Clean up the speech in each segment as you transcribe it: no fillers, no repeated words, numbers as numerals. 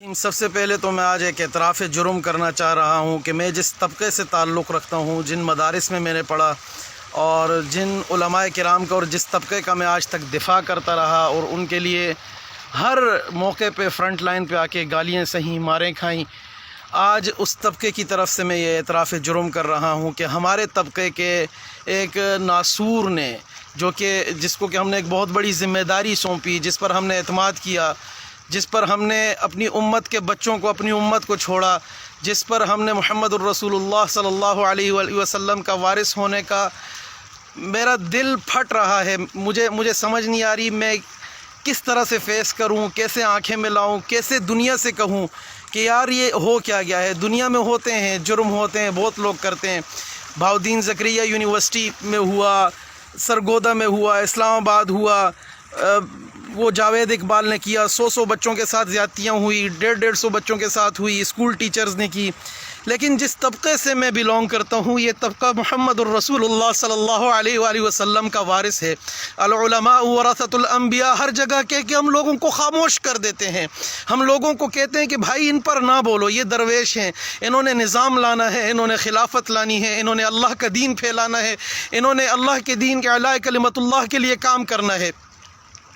سب سے پہلے تو میں آج ایک اعتراف جرم کرنا چاہ رہا ہوں کہ میں جس طبقے سے تعلق رکھتا ہوں، جن مدارس میں نے پڑھا اور جن علماء کرام کا اور جس طبقے کا میں آج تک دفاع کرتا رہا اور ان کے لیے ہر موقع پہ فرنٹ لائن پہ آ کے گالیاں سہیں، ماریں کھائیں، آج اس طبقے کی طرف سے میں یہ اعتراف جرم کر رہا ہوں کہ ہمارے طبقے کے ایک ناسور نے، جو کہ جس کو کہ ہم نے ایک بہت بڑی ذمہ داری سونپی، جس پر ہم نے اعتماد کیا، جس پر ہم نے اپنی امت کے بچوں کو، اپنی امت کو چھوڑا، جس پر ہم نے محمد الرسول اللہ صلی اللہ علیہ وآلہ وسلم کا وارث ہونے کا، میرا دل پھٹ رہا ہے۔ مجھے سمجھ نہیں آ رہی میں کس طرح سے فیس کروں، کیسے آنکھیں ملاؤں، کیسے دنیا سے کہوں کہ یار یہ ہو کیا گیا ہے۔ دنیا میں ہوتے ہیں، جرم ہوتے ہیں، بہت لوگ کرتے ہیں۔ بہاؤالدین زکریا یونیورسٹی میں ہوا، سرگودا میں ہوا، اسلام آباد ہوا، وہ جاوید اقبال نے کیا، 100 بچوں کے ساتھ زیادتیاں ہوئی، 150 بچوں کے ساتھ ہوئی، اسکول ٹیچرز نے کی۔ لیکن جس طبقے سے میں بلونگ کرتا ہوں، یہ طبقہ محمد الرسول اللہ صلی اللہ علیہ وآلہ وسلم کا وارث ہے۔ العلماء ورثۃ الانبیاء ہر جگہ کہ ہم لوگوں کو خاموش کر دیتے ہیں، ہم لوگوں کو کہتے ہیں کہ بھائی ان پر نہ بولو، یہ درویش ہیں، انہوں نے نظام لانا ہے، انہوں نے خلافت لانی ہے، انہوں نے اللہ کا دین پھیلانا ہے، انہوں نے اللہ کے دین کے اعلاء کلمت اللہ کے لیے کام کرنا ہے۔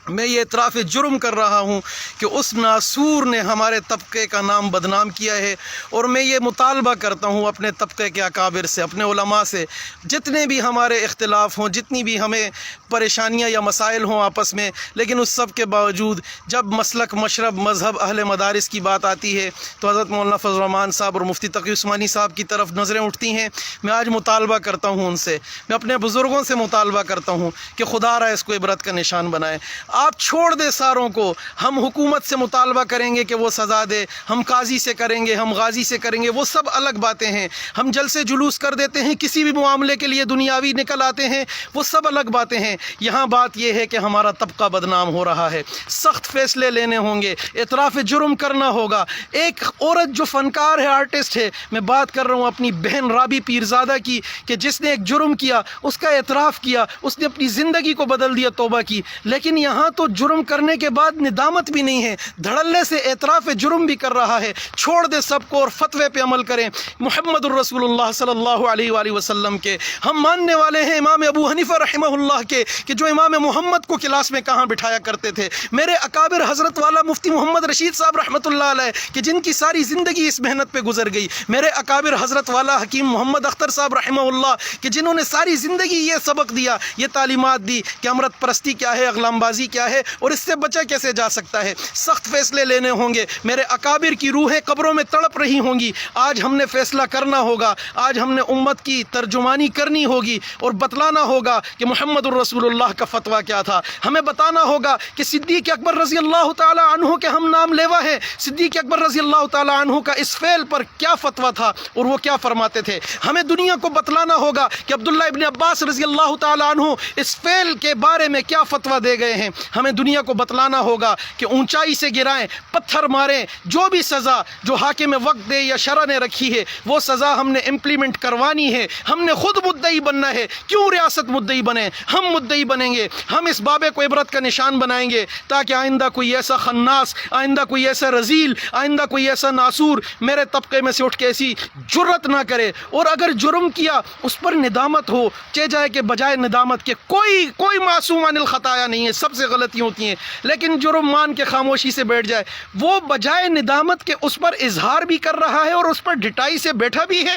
میں یہ اعتراف جرم کر رہا ہوں کہ اس ناسور نے ہمارے طبقے کا نام بدنام کیا ہے، اور میں یہ مطالبہ کرتا ہوں اپنے طبقے کے اکابر سے، اپنے علماء سے، جتنے بھی ہمارے اختلاف ہوں، جتنی بھی ہمیں پریشانیاں یا مسائل ہوں آپس میں، لیکن اس سب کے باوجود جب مسلک، مشرب، مذہب، اہل مدارس کی بات آتی ہے تو حضرت مولانا فضل الرحمان صاحب اور مفتی تقی عثمانی صاحب کی طرف نظریں اٹھتی ہیں۔ میں آج مطالبہ کرتا ہوں ان سے، میں اپنے بزرگوں سے مطالبہ کرتا ہوں کہ خدا را اس کو عبرت کا نشان بنائے۔ آپ چھوڑ دے ساروں کو، ہم حکومت سے مطالبہ کریں گے کہ وہ سزا دے، ہم قاضی سے کریں گے، ہم غازی سے کریں گے، وہ سب الگ باتیں ہیں۔ ہم جلسے جلوس کر دیتے ہیں، کسی بھی معاملے کے لیے دنیاوی نکل آتے ہیں، وہ سب الگ باتیں ہیں۔ یہاں بات یہ ہے کہ ہمارا طبقہ بدنام ہو رہا ہے، سخت فیصلے لینے ہوں گے، اعتراف جرم کرنا ہوگا۔ ایک عورت جو فنکار ہے، آرٹسٹ ہے، میں بات کر رہا ہوں اپنی بہن رابی پیرزادہ کی، کہ جس نے ایک جرم کیا، اس کا اعتراف کیا، اس نے اپنی زندگی کو بدل دیا، توبہ کی۔ لیکن یہاں تو جرم کرنے کے بعد ندامت بھی نہیں ہے، دھڑلے سے اعتراف جرم بھی کر رہا ہے۔ چھوڑ دے سب کو اور فتوے پہ عمل کریں محمد الرسول اللہ صلی اللہ علیہ وآلہ وسلم کے۔ ہم ماننے والے ہیں امام ابو حنیفہ رحمہ اللہ کے، کہ جو امام محمد کو کلاس میں کہاں بٹھایا کرتے تھے۔ میرے اکابر حضرت والا مفتی محمد رشید صاحب رحمۃ اللہ علیہ، کہ جن کی ساری زندگی اس محنت پہ گزر گئی۔ میرے اکابر حضرت والا حکیم محمد اختر صاحب رحمہ اللہ، کہ جنہوں نے ساری زندگی یہ سبق دیا، یہ تعلیمات دی کہ امرت پرستی کیا ہے، اغلام بازی کیا ہے، اور اس سے بچا کیسے جا سکتا ہے۔ سخت فیصلے لینے ہوں گے، میرے اکابر کی روحیں قبروں میں تڑپ رہی ہوں گی۔ آج ہم نے فیصلہ کرنا ہوگا، آج ہم نے امت کی ترجمانی کرنی ہوگی اور بتلانا ہوگا کہ محمد الرسول اللہ کا فتویٰ کیا تھا۔ ہمیں بتانا ہوگا کہ صدیق اکبر رضی اللہ تعالی عنہ کے ہم نام لیوا ہیں، صدیق اکبر رضی اللہ تعالی عنہ کا اس فعل پر کیا فتویٰ تھا اور وہ کیا فرماتے تھے۔ ہمیں دنیا کو بتلانا ہوگا کہ عبداللہ ابن عباس رضی اللہ تعالی عنہ اس فعل کے بارے میں کیا فتویٰ دے گئے ہیں۔ ہمیں دنیا کو بتلانا ہوگا کہ اونچائی سے گرائیں، پتھر ماریں، جو بھی سزا جو حاکم وقت دے یا شرع نے رکھی ہے، وہ سزا ہم نے امپلیمنٹ کروانی ہے۔ ہم نے خود مدعی بننا ہے، کیوں ریاست مدعی بنے، ہم مدعی بنیں گے۔ ہم اس بابے کو عبرت کا نشان بنائیں گے تاکہ آئندہ کوئی ایسا خناس، آئندہ کوئی ایسا رذیل، آئندہ کوئی ایسا ناسور میرے طبقے میں سے اٹھ کے ایسی جرت نہ کرے، اور اگر جرم کیا اس پر ندامت ہو، چہ جائے کہ بجائے ندامت کے کوئی معصوم عن الخطایا نہیں ہے، سب سے غلطیاں ہوتی ہیں، لیکن جرم مان کے خاموشی سے بیٹھ جائے، وہ بجائے ندامت کے اس پر اظہار بھی کر رہا ہے اور اس پر ڈٹائی سے بیٹھا بھی ہے،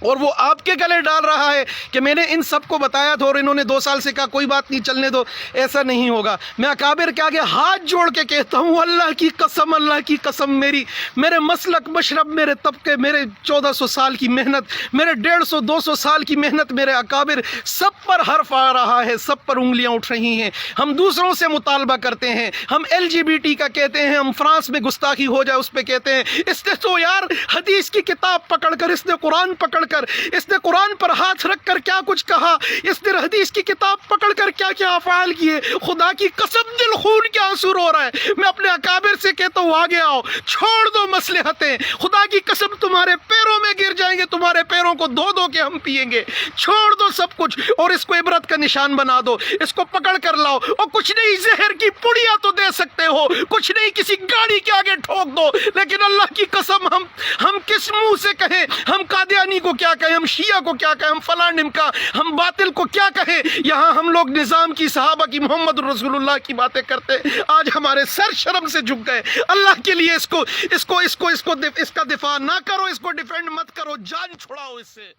اور وہ آپ کے گلے ڈال رہا ہے کہ میں نے ان سب کو بتایا تھا اور انہوں نے 2 سال سے کہا کوئی بات نہیں، چلنے دو۔ ایسا نہیں ہوگا۔ میں اکابر کے آگے ہاتھ جوڑ کے کہتا ہوں، اللہ کی قسم، اللہ کی قسم، میرے مسلک، مشرب، میرے طبقے، میرے 1400 سال کی محنت، میرے 150 200 سال کی محنت، میرے اکابر سب پر حرف آ رہا ہے، سب پر انگلیاں اٹھ رہی ہیں۔ ہم دوسروں سے مطالبہ کرتے ہیں، ہم LGBT کا کہتے ہیں، ہم فرانس میں گستاخی ہو جائے اس پہ کہتے ہیں، اس نے تو یار حدیث کی کتاب پکڑ کر، اس نے قرآن پکڑ کر کر، اس نے قرآن پر ہاتھ رکھ کر کیا کچھ کہا، اس نے حدیث کی کتاب پکڑ کر کیا کیا افعال کیے، خدا کی قسم دل خون کے آنسو رو رہا ہے۔ میں اپنے اکابر سے کہتا ہوں آگے آؤ، چھوڑ دو مصلحتیں، خدا کی قسم تمہارے پیروں میں گر جائیں گے، تمہارے پیروں کو دھو دھو کے ہم پیئیں گے، چھوڑ دو سب کچھ اور اس کو عبرت کا نشان بنا دو، اس کو پکڑ کر لاؤ، اور کچھ نہیں زہر کی پڑیاں تو دے سکتے ہو، کچھ نہیں کسی گاڑی کے آگے ٹھوک دو، لیکن اللہ کی قسم ہم کس منہ سے کہیں، ہم قادیانی کو کیا کہیں، ہم شیعہ کو کیا کہیں، ہم فلاں نمکا، ہم باطل کو کیا کہیں؟ یہاں ہم لوگ نظام کی، صحابہ کی، محمد رسول اللہ کی باتیں کرتے، آج ہمارے سر شرم سے جھک گئے۔ اللہ کے لیے اس کا دفاع نہ کرو، اس کو ڈیفینڈ مت کرو، جان چھڑاؤ اس سے۔